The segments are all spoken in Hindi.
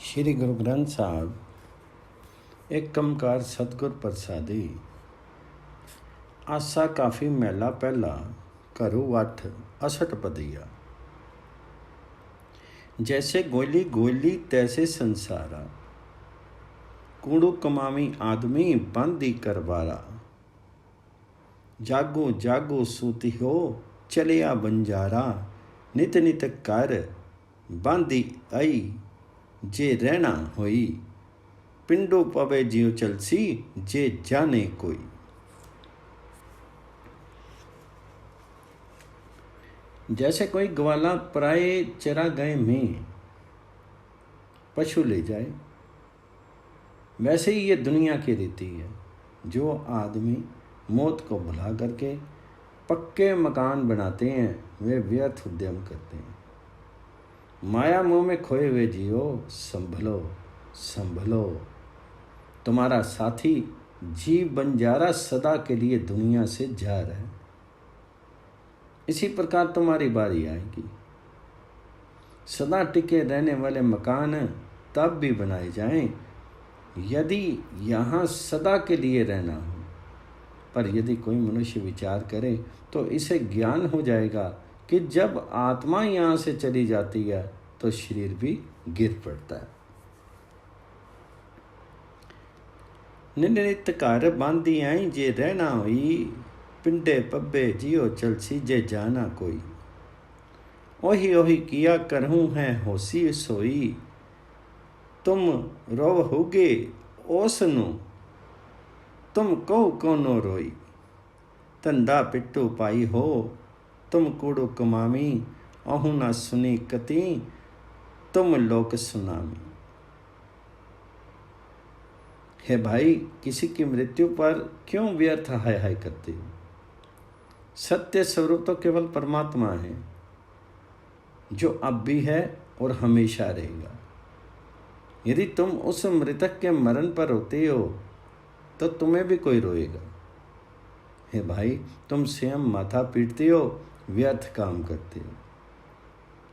श्री गुरु ग्रंथ साहब एक कमकार सतगुर प्रसादी। आसा काफ़ी मैला पहला घरू वठ असट पदिया। जैसे गोली गोली तैसे संसारा, कूड़ू कमावी आदमी बंदी करवारा। जागो जागो सूती हो चलिया बंजारा, नित नित कर बांदी आई जे रहना होई। पिंडो पवे जियो चलसी जे जाने कोई। जैसे कोई ग्वाला पराए चरागाह में पशु ले जाए, वैसे ही ये दुनिया की रीति है। जो आदमी मौत को भुला करके पक्के मकान बनाते हैं, वे व्यर्थ उद्यम करते हैं। माया मोह में खोए हुए जियो, संभलो संभलो। तुम्हारा साथी जीव बंजारा सदा के लिए दुनिया से जा रहा है। इसी प्रकार तुम्हारी बारी आएगी। सदा टिके रहने वाले मकान तब भी बनाए जाएं यदि यहाँ सदा के लिए रहना हो। पर यदि कोई मनुष्य विचार करे तो इसे ज्ञान हो जाएगा कि जब आत्मा यहाँ से चली जाती है तो शरीर भी गिर पड़ता है। नित घर बांधी आई जे रहना हुई, पिंडे पब्बे जियो चलसी जे जाना कोई। ओही ओही किया करहूँ है होसी सोई, तुम रोवहुगे ओसनु तुम कहो कोनो रोई। धंधा पिट्टू पाई हो तुम कूड़ो कमावी, अहू ना सुनी कती तुम लोक सुनामी। हे भाई, किसी की मृत्यु पर क्यों व्यर्थ हाय हाय करते हो? सत्य स्वरूप तो केवल परमात्मा है, जो अब भी है और हमेशा रहेगा। यदि तुम उस मृतक के मरण पर रोते हो तो तुम्हें भी कोई रोएगा। हे भाई, तुम स्वयं माथा पीटते हो, व्यर्थ काम करते हो।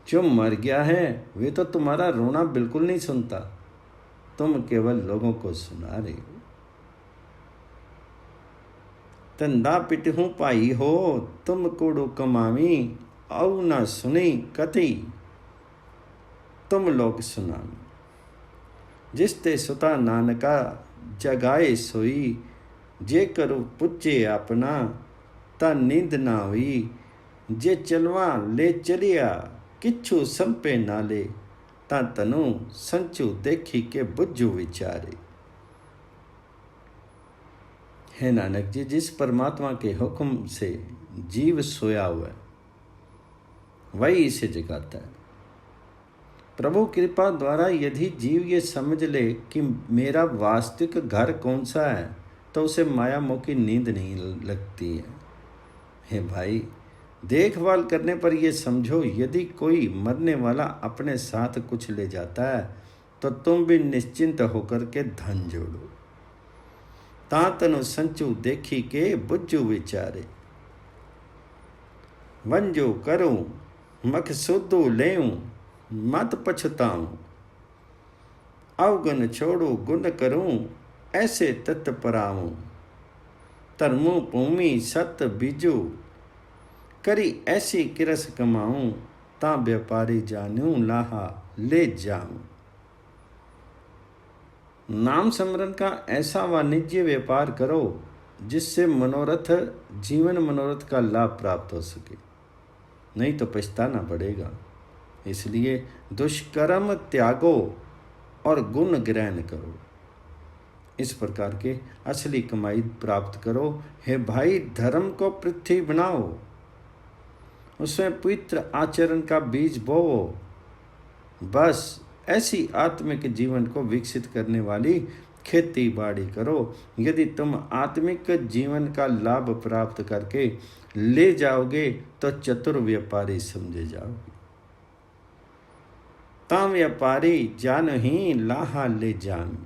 जो मर गया है वे तो तुम्हारा रोना बिल्कुल नहीं सुनता, तुम केवल लोगों को सुना रहे हो। धंधा पिटहूँ पाई हो तुम कूड़ो कमावी, औ ना सुनी कति तुम लोग सुनामी। जिस ते सुता नानका जगाए सोई, जे करो पुच्चे अपना ता नींद ना हुई। जे चलवा ले चलिया किच्छू संपे नाले, ता तनु संचू देखी के बुझू विचारे। है नानक जी, जिस परमात्मा के हुक्म से जीव सोया हुआ है वही इसे जगाता है। प्रभु कृपा द्वारा यदि जीव ये समझ ले कि मेरा वास्तविक घर कौन सा है, तो उसे माया मोह की नींद नहीं लगती है। हे भाई, देखभाल करने पर यह समझो, यदि कोई मरने वाला अपने साथ कुछ ले जाता है तो तुम भी निश्चिंत होकर के धन जोड़ो। ता तनु संचू देखी के बुझू विचारे। वंजो करूं मकसूदू लेऊं मत पछताऊं। अवगुण छोड़ू गुण करूं ऐसे तत्पराऊं। धर्मो भूमि सत बीजू करी ऐसी किरस कमाऊं। ता व्यापारी जानूं लाहा ले जाऊं। नाम स्मरण का ऐसा वाणिज्य व्यापार करो जिससे मनोरथ जीवन मनोरथ का लाभ प्राप्त हो सके, नहीं तो पछताना पड़ेगा। इसलिए दुष्कर्म त्यागो और गुण ग्रहण करो। इस प्रकार के असली कमाई प्राप्त करो। हे भाई, धर्म को पृथ्वी बनाओ, उसमें पवित्र आचरण का बीज बोवो। बस ऐसी आत्मिक जीवन को विकसित करने वाली खेती बाड़ी करो। यदि तुम आत्मिक जीवन का लाभ प्राप्त करके ले जाओगे तो चतुर व्यापारी समझे जाओगे। ता व्यापारी जान ही लाहा ले जान।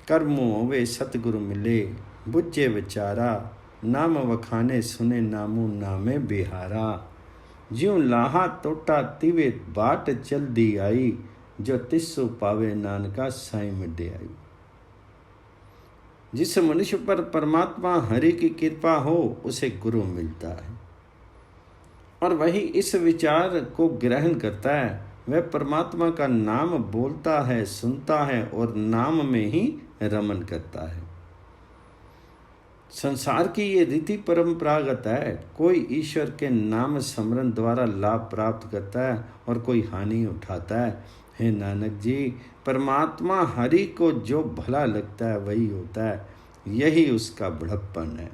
कर्मो वे सतगुरु मिले बुझे विचारा। नाम वखाने सुने नामू नामे बिहारा। ज्यों लाहा टोटा तिवे बाट चल दी आई, जो तिस्सु पावे नानका साई मिडे आई। जिस मनुष्य पर परमात्मा हरि की कृपा हो उसे गुरु मिलता है, और वही इस विचार को ग्रहण करता है। वह परमात्मा का नाम बोलता है, सुनता है और नाम में ही रमन करता है। संसार की ये रीति परंपरागत है। कोई ईश्वर के नाम स्मरण द्वारा लाभ प्राप्त करता है और कोई हानि उठाता है। हे नानक जी, परमात्मा हरि को जो भला लगता है वही होता है, यही उसका बड़प्पन है।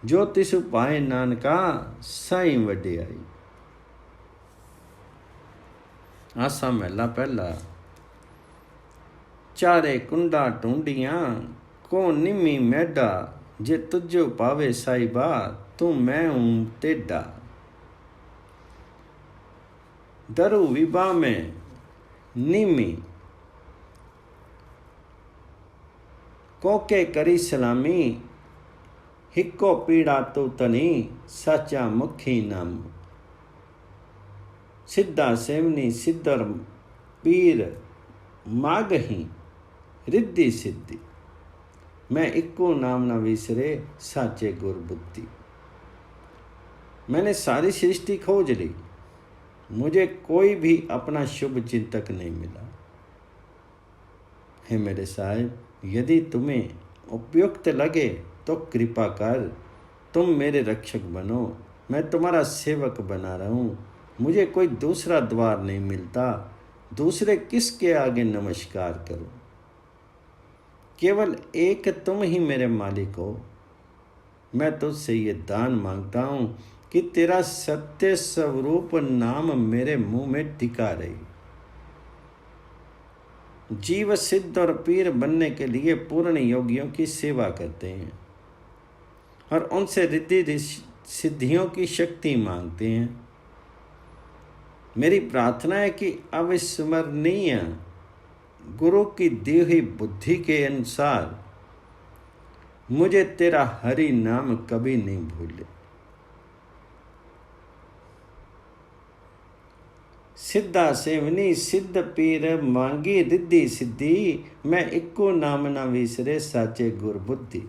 जो तिसु पाए नानका साई वड्डे आई। आसा महला पहला। चारे कुंडा टूंडियां को निमी मैडा, जे तुझो पावे साहिबा तू मैं हूं टेढ़ा। दरु विभा में निमी कोके करी सलामी, हिक्को पीड़ा तो तनी साचा मुखी नाम। सिद्धा सेवनी सिद्धर पीर मागही रिद्धि सिद्धि, मैं इक्को नाम न विसरे साचे गुर बुद्धि। मैंने सारी सृष्टि खोज ली, मुझे कोई भी अपना शुभ चिंतक नहीं मिला। हे मेरे साहिब, यदि तुम्हें उपयुक्त लगे तो कृपा कर, तुम मेरे रक्षक बनो, मैं तुम्हारा सेवक बना रहूं। मुझे कोई दूसरा द्वार नहीं मिलता, दूसरे किसके आगे नमस्कार करूं। केवल एक तुम ही मेरे मालिक हो। मैं तुझसे ये दान मांगता हूं कि तेरा सत्य स्वरूप नाम मेरे मुंह में टिका रहे। जीव सिद्ध और पीर बनने के लिए पूर्ण योगियों की सेवा करते हैं और उनसे रिद्धि सिद्धियों की शक्ति मांगते हैं। मेरी प्रार्थना है कि अविस्मरणीय गुरु की दी हुई बुद्धि के अनुसार मुझे तेरा हरि नाम कभी नहीं भूले। सिद्धा सेवनी सिद्ध पीर मांगी रिद्धि सिद्धि, मैं इक्को नाम न विसरे साचे गुर बुद्धि।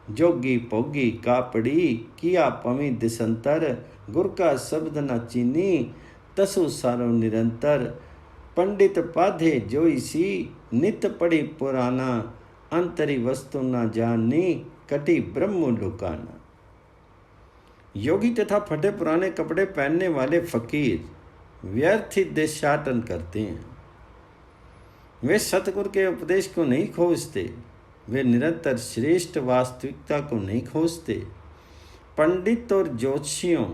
जोगी भोगी कापड़ी किया पवी दिसंतर, गुर का शब्द न चीनी तसु सारो निरंतर। पंडित पाधे जोईसी नित पड़ी पुराना, अंतरी वस्तु न जाननी कटी ब्रह्म लुकाना। योगी तथा फटे पुराने कपड़े पहनने वाले फकीर व्यर्थ ही देशाटन करते हैं। वे सतगुरु के उपदेश को नहीं खोजते, वे निरंतर श्रेष्ठ वास्तविकता को नहीं खोजते। पंडित और ज्योतिषियों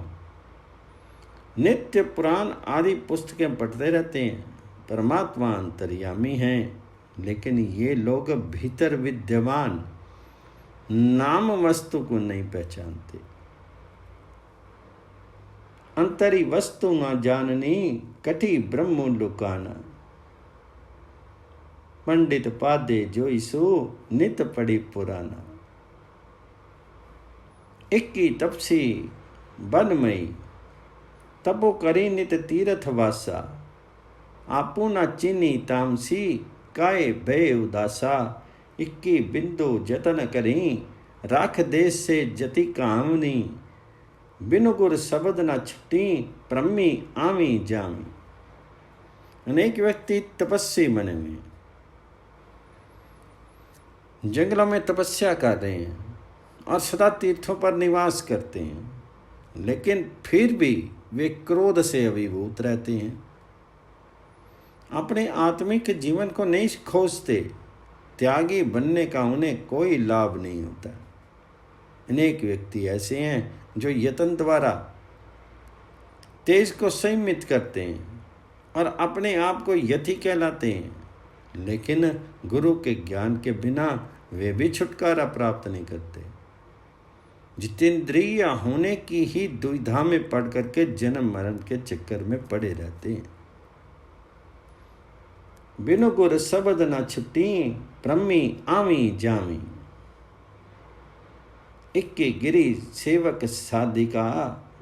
नित्य पुराण आदि पुस्तकें पढ़ते रहते हैं। परमात्मा अंतर्यामी हैं, लेकिन ये लोग भीतर विद्यमान नाम वस्तु को नहीं पहचानते। अंतरी वस्तु न जाननी कठी ब्रह्म लुकाना। पंडित पादे जोईसु नित पड़ी पुराना। इक्की तपसी बनमई तपो करी नित तीर्थ वासा। आपू न चीनी तामसी काए भय उदासा। इक्की बिंदु जतन करी राख देश से जति कामनी। बिनु गुर शब्द न छुटी प्रमी आवी जामी। अनेक व्यक्ति तपस्वी बने हुए जंगलों में तपस्या कर रहे हैं और सदा तीर्थों पर निवास करते हैं, लेकिन फिर भी वे क्रोध से अभिभूत रहते हैं। अपने आत्मिक जीवन को नहीं खोजते। त्यागी बनने का उन्हें कोई लाभ नहीं होता। अनेक व्यक्ति ऐसे हैं जो यत्न द्वारा तेज को संयमित करते हैं और अपने आप को यति कहलाते हैं, लेकिन गुरु के ज्ञान के बिना वे भी छुटकारा प्राप्त नहीं करते। जितेंद्रिय होने की ही दुविधा में पड़ करके जन्म मरण के चक्कर में पड़े रहते हैं। बिनु गुर शब्द न छुटी प्रमी आवी जावी। इक्की गिरी सेवक साधिका,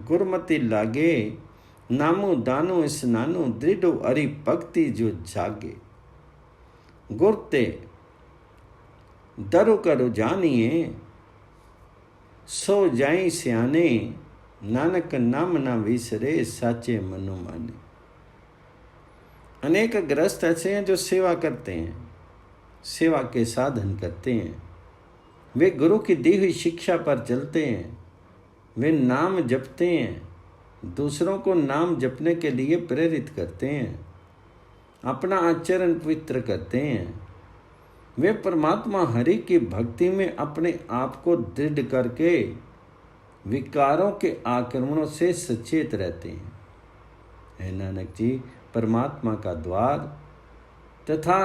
गुरमति लागे नामु दानु स्नानु, दृढ़ अरि भक्ति जो जागे। गुरते दरु करु जानिए, सो जाई सियाने, नानक नाम ना विसरे, साचे मनु माने। अनेक गृहस्थ ऐसे हैं जो सेवा करते हैं, सेवा के साधन करते हैं, वे गुरु की दी हुई शिक्षा पर चलते हैं, वे नाम जपते हैं, दूसरों को नाम जपने के लिए प्रेरित करते हैं, अपना आचरण पवित्र करते हैं। वे परमात्मा हरि की भक्ति में अपने आप को दृढ़ करके विकारों के आक्रमणों से सचेत रहते हैं। हे नानक जी, परमात्मा का द्वार तथा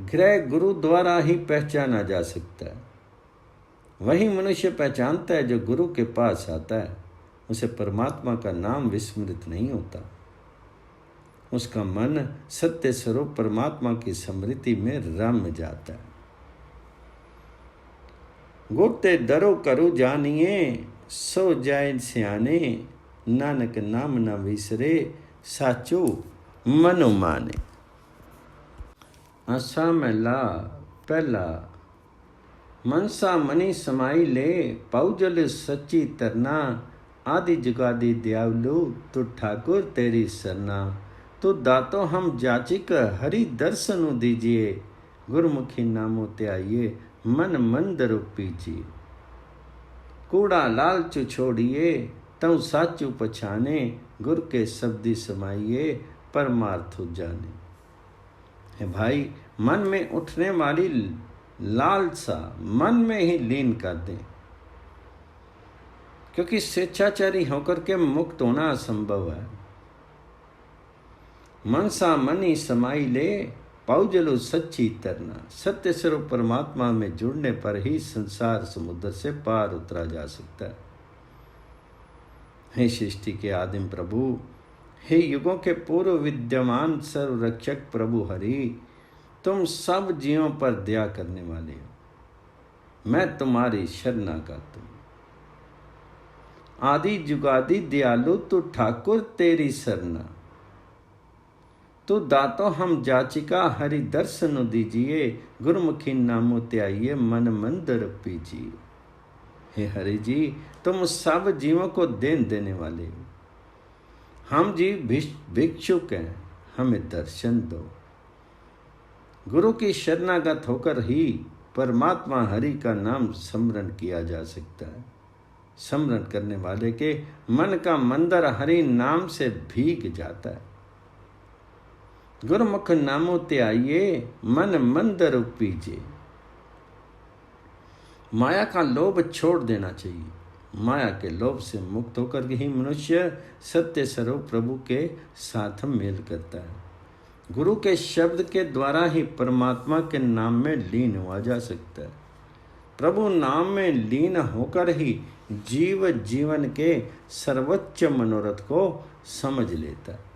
गृह गुरु द्वारा ही पहचाना जा सकता है। वही मनुष्य पहचानता है जो गुरु के पास आता है, उसे परमात्मा का नाम विस्मृत नहीं होता, उसका मन सत्य स्वरूप परमात्मा की स्मृति में रम जाता है। गुरते दरो करु जानिए, सो जाए सियाने, नानक नाम न विसरे, साचो मनु माने। आसा महला पहला। मनसा मनी समाई ले, पाउजल सच्ची तरना, आदि जुगादि दयालु, तू ठाकुर तेरी सरना। तू दातो हम जाचिक, हरि दर्शनु दीजिए, गुरमुखी नामो त्याइए, मन मंदिर पीजिए। कूड़ा लालचु छोड़िए, तऊ साचु पछाने, गुर के शब्दी समाइए, परमार्थ जाने। है भाई, मन में उठने वाली लालसा मन में ही लीन कर दें, क्योंकि स्वेच्छाचारी होकर के मुक्त होना असंभव है। मनसा मनी समाई ले, पाउजलु सच्ची तरना। सत्य स्वरूप परमात्मा में जुड़ने पर ही संसार समुद्र से पार उतरा जा सकता है। हे सृष्टि के आदिम प्रभु, हे युगों के पूर्व विद्यमान सर्वरक्षक प्रभु हरि, तुम सब जीवों पर दया करने वाले हो, मैं तुम्हारी शरणागत हूं। आदि जुगादि दयालु, तू ठाकुर तेरी सरना। तू दातो हम जाचिका, हरि दर्शन दीजिए, गुरमुखी नामो त्याइए, मन मंदिर पीजिए। हे हरि जी, तुम सब जीवों को देन देने वाले हो। हम जी भिक्षुक हैं, हमें दर्शन दो। गुरु की शरणागत होकर ही परमात्मा हरि का नाम स्मरण किया जा सकता है। स्मरण करने वाले के मन का मंदिर हरि नाम से भीग जाता है। गुरमुख नामो त्याइए, मन मंदिर पीजिए। माया का लोभ छोड़ देना चाहिए। माया के लोभ से मुक्त होकर ही मनुष्य सत्य स्वरूप प्रभु के साथ मेल करता है। गुरु के शब्द के द्वारा ही परमात्मा के नाम में लीन हुआ जा सकता है। प्रभु नाम में लीन होकर ही जीव जीवन के सर्वोच्च मनोरथ को समझ लेता है।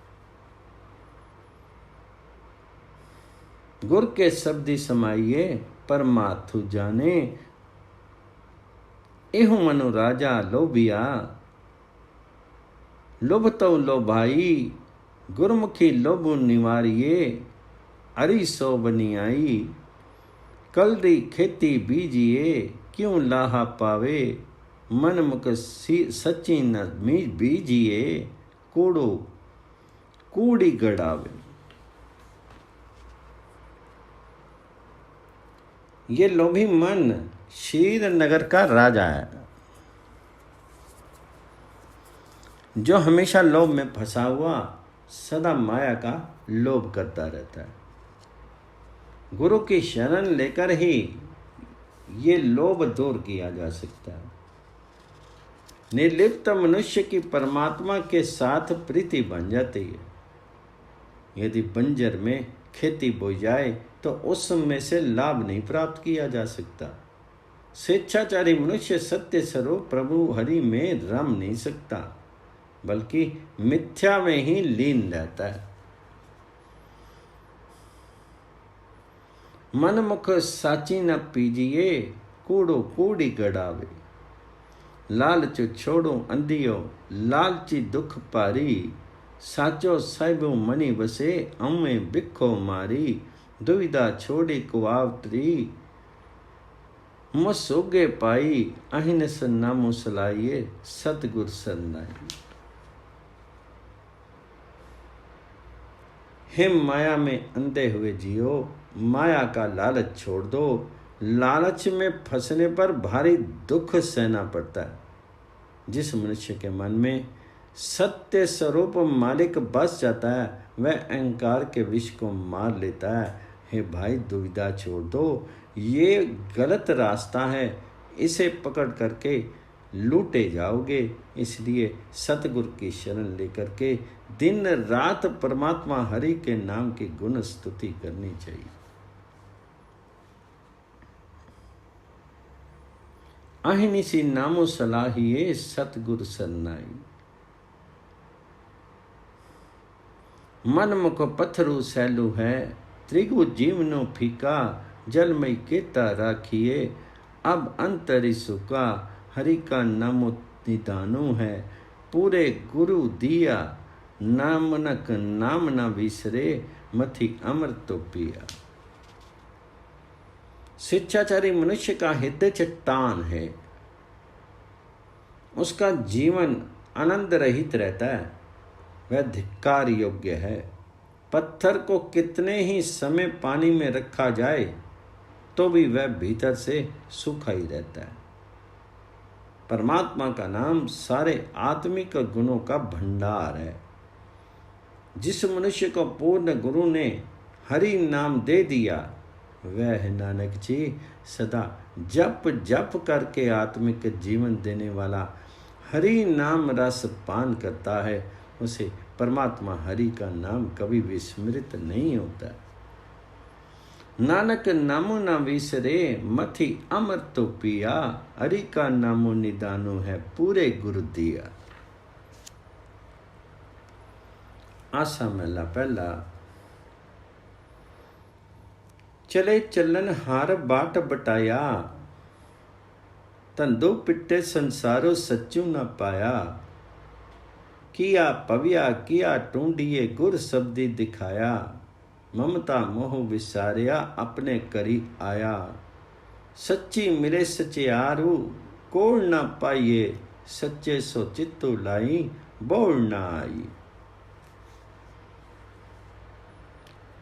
गुर के शब्दी समाइए, परमार्थु जाने, एहु मनु राजा लोभिया। लोभ तो लो भाई, गुरमुखी लोभु निवारिये, अरि सो बनी आई। कलरी खेती बीजिए, क्यों लाहा पावे, मन मुख सच्ची न बीजिए, कूड़ो कूड़ी गड़ावे। ये लोभी मन शीर नगर का राजा है, जो हमेशा लोभ में फंसा हुआ सदा माया का लोभ करता रहता है। गुरु की शरण लेकर ही ये लोभ दूर किया जा सकता है। निर्लिप्त मनुष्य की परमात्मा के साथ प्रीति बन जाती है। यदि बंजर में खेती बोई जाए तो उसमें से लाभ नहीं प्राप्त किया जा सकता। स्वेच्छाचारी मनुष्य सत्य स्वरूप प्रभु हरि में रम नहीं सकता, बल्कि मिथ्या में ही लीन रहता है। मन मुख साची न पीजिए, कूड़ो कूड़ी गड़ावे। लालच छोड़ो अंधियो, लालची दुख पारी। साचो साहिबो मनी बसे, अमें बिखो मारी। दुविधा छोड़ी कुआवतरी, मसोगे पाई। अहिनस नामो सलाइए, सतगुर सरनाई। हे माया में अंधे हुए जियो, माया का लालच छोड़ दो। लालच में फंसने पर भारी दुख सहना पड़ता है। जिस मनुष्य के मन में सत्य स्वरूप मालिक बस जाता है, वह अहंकार के विष को मार लेता है। हे भाई, दुविधा छोड़ दो, ये गलत रास्ता है, इसे पकड़ करके लूटे जाओगे। इसलिए सतगुरु की शरण लेकर के दिन रात परमात्मा हरि के नाम की गुण स्तुति करनी चाहिए। अहिनिसी नामो सलाहिए, सतगुरु सरनाई। मन मुख पत्थरु सैलू है, त्रिगु जीवनो फीका। जल मई केता राखिए, अब अंतरि सुका। हरि का नामो निदानु है, पूरे गुरु दिया। नामनक नाम न विसरे, मथि अमृत तो पिया। शिक्षाचारी मनुष्य का हृदय चट्टान है, उसका जीवन आनंद रहित रहता है, वह धिक्कार योग्य है। पत्थर को कितने ही समय पानी में रखा जाए तो भी वह भीतर से सूखा ही रहता है। परमात्मा का नाम सारे आत्मिक गुणों का भंडार है। जिस मनुष्य को पूर्ण गुरु ने हरि नाम दे दिया, वह नानक जी सदा जप जप करके आत्मिक जीवन देने वाला हरि नाम रस पान करता है। उसे परमात्मा हरि का नाम कभी विस्मृत नहीं होता। नानक नामो न विसरे, मथि अमृत तो पिया। हरि का नामो निदानो है, पूरे गुरु दिया। आसा महला पहला। चले चलन हार बाट बटाया, धंधो पिटे संसारो सच्चू न पाया। किया पविया किया टूंडिए, गुर शब्दी दिखाया। ममता मोह विसारिया, अपने करी आया। सच्ची मिले सचियारू, कोल न पाइए। सच्चे सो चित्तु लाई, बोल न आई।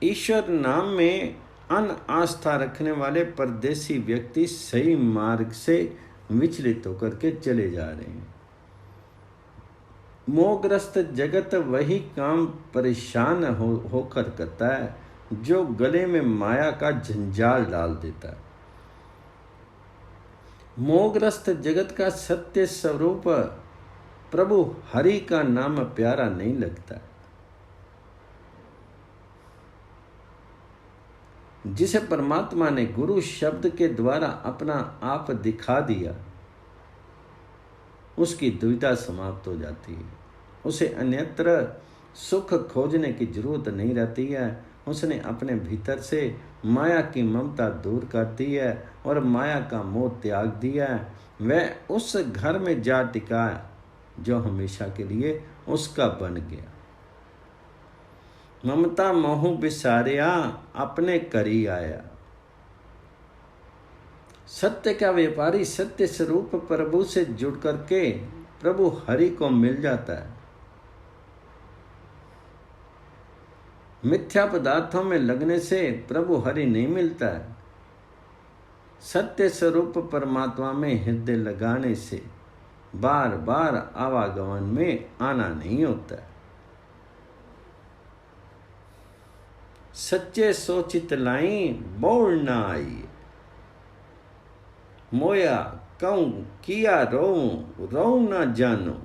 ईश्वर नाम में अन आस्था रखने वाले परदेसी व्यक्ति सही मार्ग से विचलित होकर के चले जा रहे हैं। मोहग्रस्त जगत वही काम परेशान होकर करता है जो गले में माया का जंजाल डाल देता है। मोहग्रस्त जगत का सत्य स्वरूप प्रभु हरि का नाम प्यारा नहीं लगता। जिसे परमात्मा ने गुरु शब्द के द्वारा अपना आप दिखा दिया, उसकी दुविधा समाप्त हो जाती है। उसे अन्यत्र सुख खोजने की जरूरत नहीं रहती है। उसने अपने भीतर से माया की ममता दूर कर दी है और माया का मोह त्याग दिया है। वह उस घर में जा टिका जो हमेशा के लिए उसका बन गया। ममता मोह बिसारिया, अपने करी आया। सत्य का व्यापारी सत्य स्वरूप प्रभु से जुड़ करके प्रभु हरि को मिल जाता है। मिथ्या पदार्थों में लगने से प्रभु हरि नहीं मिलता है। सत्य स्वरूप परमात्मा में हृदय लगाने से बार बार आवागमन में आना नहीं होता है। सच्चे सोचित लाई, बोल न आई। मोया कहूँ किया रोऊं, रोऊं न जानो।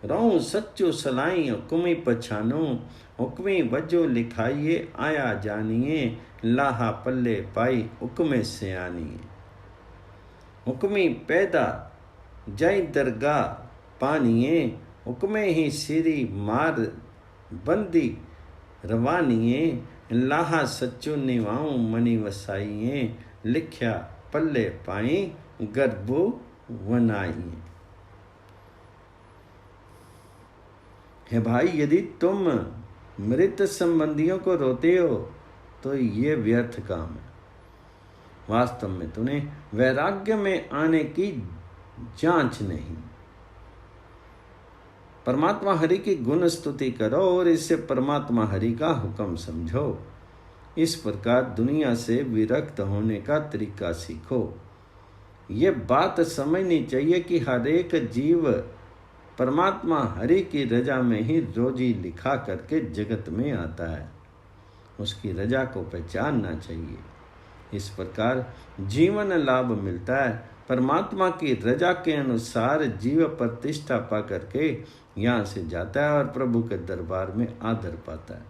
रोऊं सच्चो सलाई, हुक्मी पछानो। हुक्मी वजो लिखाइए, आया जानिए। लाहा पल्ले पाई, हुक्मे सियानिए। हुक्मी पैदा जय दरगाह पानिए। हुक्मे ही सिरी मार बंदी रवानिए। लाहा सच्चो निवाऊं, मनी वसाइए। लिख्या पल्ले पाई, गर्भो वनाइए। हे भाई, यदि तुम मृत संबंधियों को रोते हो तो ये व्यर्थ काम है। वास्तव में तुम्हें वैराग्य में आने की जांच नहीं। परमात्मा हरि की गुण स्तुति करो और इससे परमात्मा हरि का हुक्म समझो। इस प्रकार दुनिया से विरक्त होने का तरीका सीखो। ये बात समझनी चाहिए कि हर एक जीव परमात्मा हरि की रजा में ही रोजी लिखा करके जगत में आता है। उसकी रजा को पहचानना चाहिए। इस प्रकार जीवन लाभ मिलता है। परमात्मा की रजा के अनुसार जीव प्रतिष्ठा पा करके यहाँ से जाता है और प्रभु के दरबार में आदर पाता है।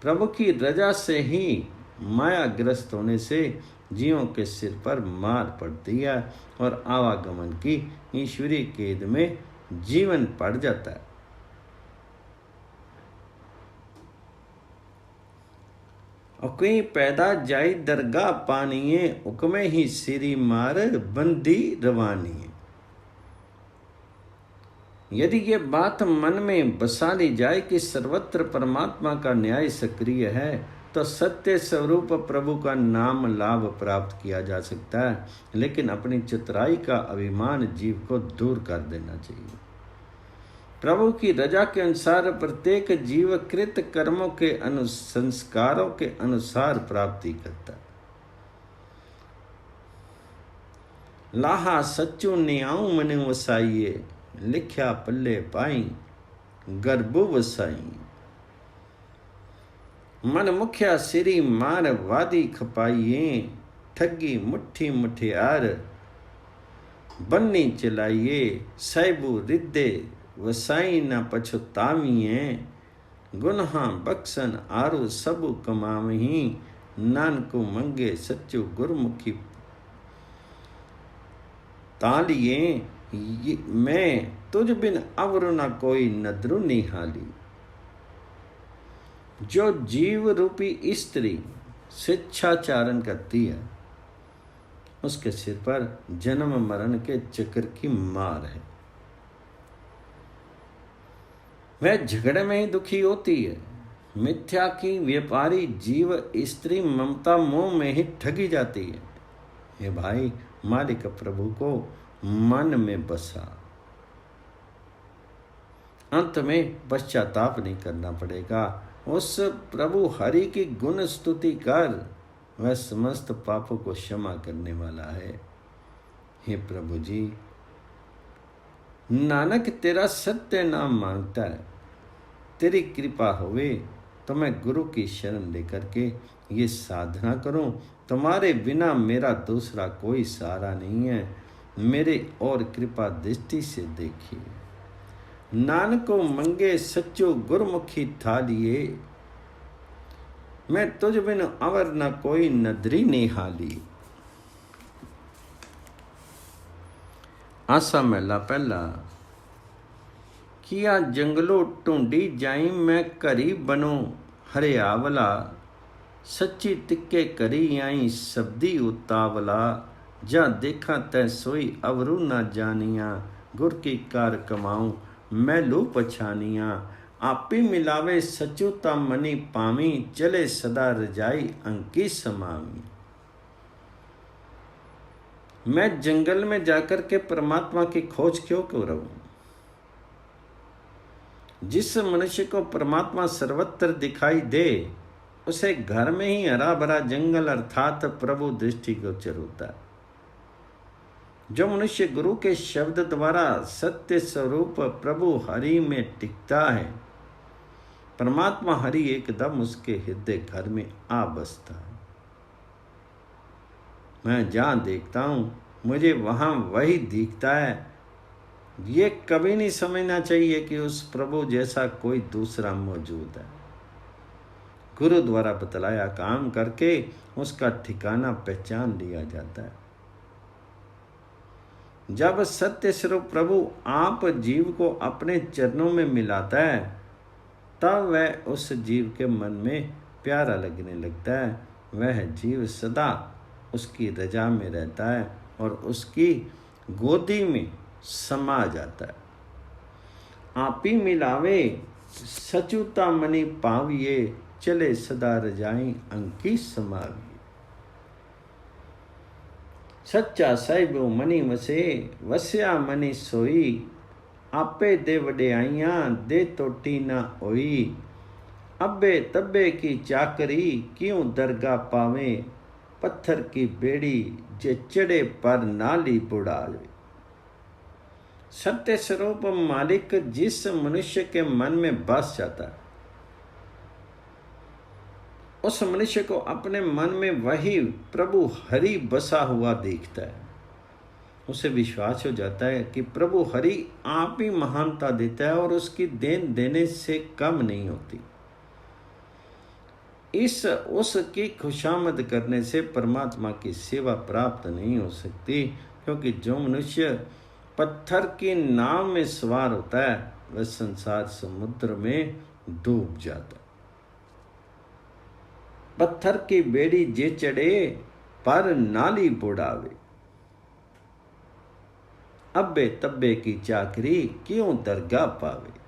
प्रभु की रजा से ही मायाग्रस्त होने से जीवों के सिर पर मार पड़ती है और आवागमन की ईश्वरीय कैद में जीवन पड़ जाता है। कहीं पैदा जाई दरगाह पानिए, उकमे ही सिरी मार बंदी रवानिए। यदि ये बात मन में बसा ली जाए कि सर्वत्र परमात्मा का न्याय सक्रिय है, तो सत्य स्वरूप प्रभु का नाम लाभ प्राप्त किया जा सकता है। लेकिन अपनी चतुराई का अभिमान जीव को दूर कर देना चाहिए। प्रभु की रजा के अनुसार प्रत्येक जीव कृत कर्मों के संस्कारों के अनुसार प्राप्ति करता है। लाहा सच्चू न्याऊ मन वसाइए, लिख्या पल्ले पाई गर्भ वसाई। मन मुखिया सिरी मार वादी खपाइए, ठगी मुट्ठी मुठियार बन्नी चलाइए। साहिबू रिद्धे वसाई न पछुताविए, गुनहा बख्सन आरु सबु कमावही। नानकु मंगे सच्चू गुरमुखी तालिए, मैं तुझ बिन अवर न कोई नदरु निहाली। जो जीव रूपी स्त्री शिक्षाचारण करती है, उसके सिर पर जन्म मरण के चक्र की मार है। वह झगड़े में ही दुखी होती है। मिथ्या की व्यापारी जीव स्त्री ममता मोह में ही ठगी जाती है। ये भाई, मालिक प्रभु को मन में बसा, अंत में पश्चाताप नहीं करना पड़ेगा। उस प्रभु हरि की गुण स्तुति कर, वह समस्त पापों को क्षमा करने वाला है। हे प्रभु जी, नानक तेरा सत्य नाम मांगता है। तेरी कृपा होवे तो मैं गुरु की शरण लेकर के ये साधना करूं। तुम्हारे बिना मेरा दूसरा कोई सहारा नहीं है। मेरे और कृपा दृष्टि से देखिए। नानको मंगे सच्चो गुरमुखी थालिए, मैं तुझ बिन अवर न कोई नदरी निहाली। आसा महला पहला। किया जंगलो ढूंढी जाई, मैं घरी बनो हरियावला। सच्ची तिक्के करी आई सबदी उतावला। जा देखा तै सोई अवरु न जानिया। गुर की कार कमाऊं मैं लू पछानिया। आपी मिलावे सचुता मनी पावी। चले सदा रजाई अंकी समावी। मैं जंगल में जाकर के परमात्मा की खोज क्यों करूं? जिस मनुष्य को परमात्मा सर्वत्र दिखाई दे, उसे घर में ही हरा भरा जंगल अर्थात प्रभु दृष्टिगोचर होता है। जो मनुष्य गुरु के शब्द द्वारा सत्य स्वरूप प्रभु हरि में टिकता है, परमात्मा हरि एकदम उसके हृदय घर में आ बसता है। मैं जहाँ देखता हूँ मुझे वहाँ वही दिखता है। ये कभी नहीं समझना चाहिए कि उस प्रभु जैसा कोई दूसरा मौजूद है। गुरु द्वारा बतलाया काम करके उसका ठिकाना पहचान लिया जाता है। जब सत्य स्वरूप प्रभु आप जीव को अपने चरणों में मिलाता है, तब वह उस जीव के मन में प्यारा लगने लगता है। वह जीव सदा उसकी रजा में रहता है और उसकी गोदी में समा जाता है। आपी मिलावे सचुता मनी पाविए, चले सदा रजाई अंकी समाविए। सच्चा साहिबो मनी वसे, वस्या मनी सोई, आपे दे वड्याइयां दे तोटी ना होई। अब्बे तब्बे की चाकरी क्यों दरगाह पावे, पत्थर की बेड़ी जे चढ़े पर नाली बुढ़ावे। सत्य स्वरूप मालिक जिस मनुष्य के मन में बस जाता है, उस मनुष्य को अपने मन में वही प्रभु हरि बसा हुआ देखता है। उसे विश्वास हो जाता है कि प्रभु हरि आप ही महानता देता है और उसकी देन देने से कम नहीं होती। उसकी खुशामद करने से परमात्मा की सेवा प्राप्त नहीं हो सकती, क्योंकि जो मनुष्य पत्थर की नाव में सवार होता है वह संसार समुद्र में डूब जाता है। पत्थर की बेड़ी जे चढ़े पर नाली बुढ़ावे, अब्बे तब्बे की चाकरी क्यों दरगाह पावे।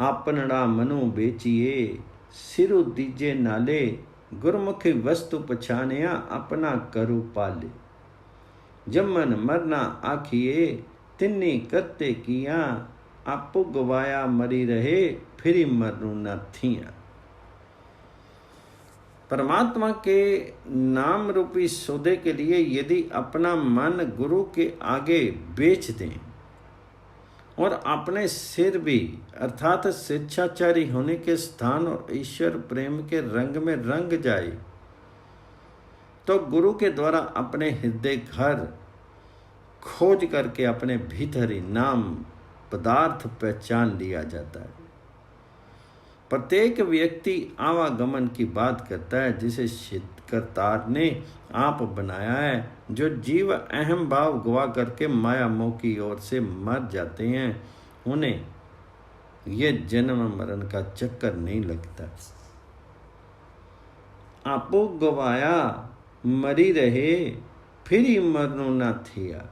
आपनड़ा मनु बेचिए सिरु दीजे नाले, गुरमुखी वस्तु पछानिया अपना करू पाले। जमन मरना आखिए तिन्नी करते किया, आपु गवाया मरी रहे फिर मरनु न थिया। परमात्मा के नाम रूपी सौदे के लिए यदि अपना मन गुरु के आगे बेच दें और अपने सिर भी अर्थात स्वेच्छाचारी होने के स्थान और ईश्वर प्रेम के रंग में रंग जाए, तो गुरु के द्वारा अपने हृदय घर खोज करके अपने भीतर ही नाम पदार्थ पहचान लिया जाता है। प्रत्येक व्यक्ति आवागमन की बात करता है जिसे करतार ने आप बनाया है। जो जीव अहम भाव गवा करके माया मोह की ओर से मर जाते हैं, उन्हें ये जन्म मरण का चक्कर नहीं लगता। आपो गवाया मरी रहे फिर ही मरनु ना थिया।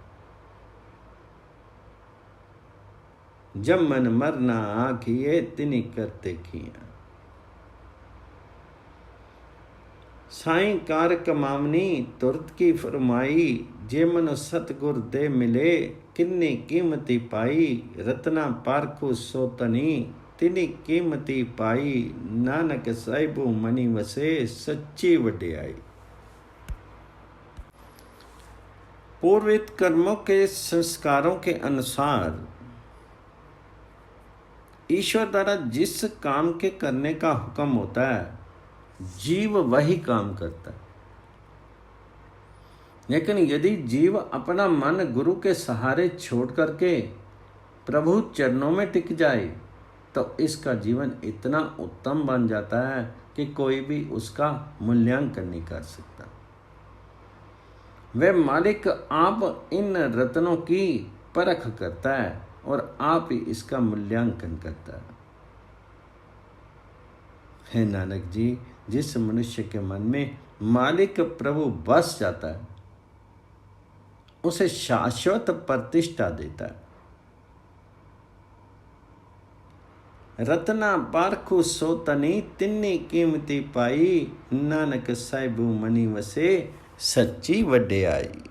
जब मन मरना आखिए तिनी करते किया। साईं कार कमावनी तुरत की फरमाई, जे मनु सतगुर दे मिले किन्नी कीमती पाई। रत्ना पारखू सोतनी तिनी कीमती पाई, नानक साहिबू मनी वसे सच्ची वड्याई। पूर्वित कर्मों के संस्कारों के अनुसार ईश्वर द्वारा जिस काम के करने का हुक्म होता है, जीव वही काम करता है। लेकिन यदि जीव अपना मन गुरु के सहारे छोड़ करके प्रभु चरणों में टिक जाए, तो इसका जीवन इतना उत्तम बन जाता है कि कोई भी उसका मूल्यांकन नहीं कर सकता। वह मालिक आप इन रत्नों की परख करता है और आप ही इसका मूल्यांकन करता है। नानक जी, जिस मनुष्य के मन में मालिक प्रभु बस जाता है, उसे शाश्वत प्रतिष्ठा देता है। रत्ना पारखू सोतनी तिन्नी कीमती पाई, नानक साहिबू मनी वसे सच्ची वड्याई।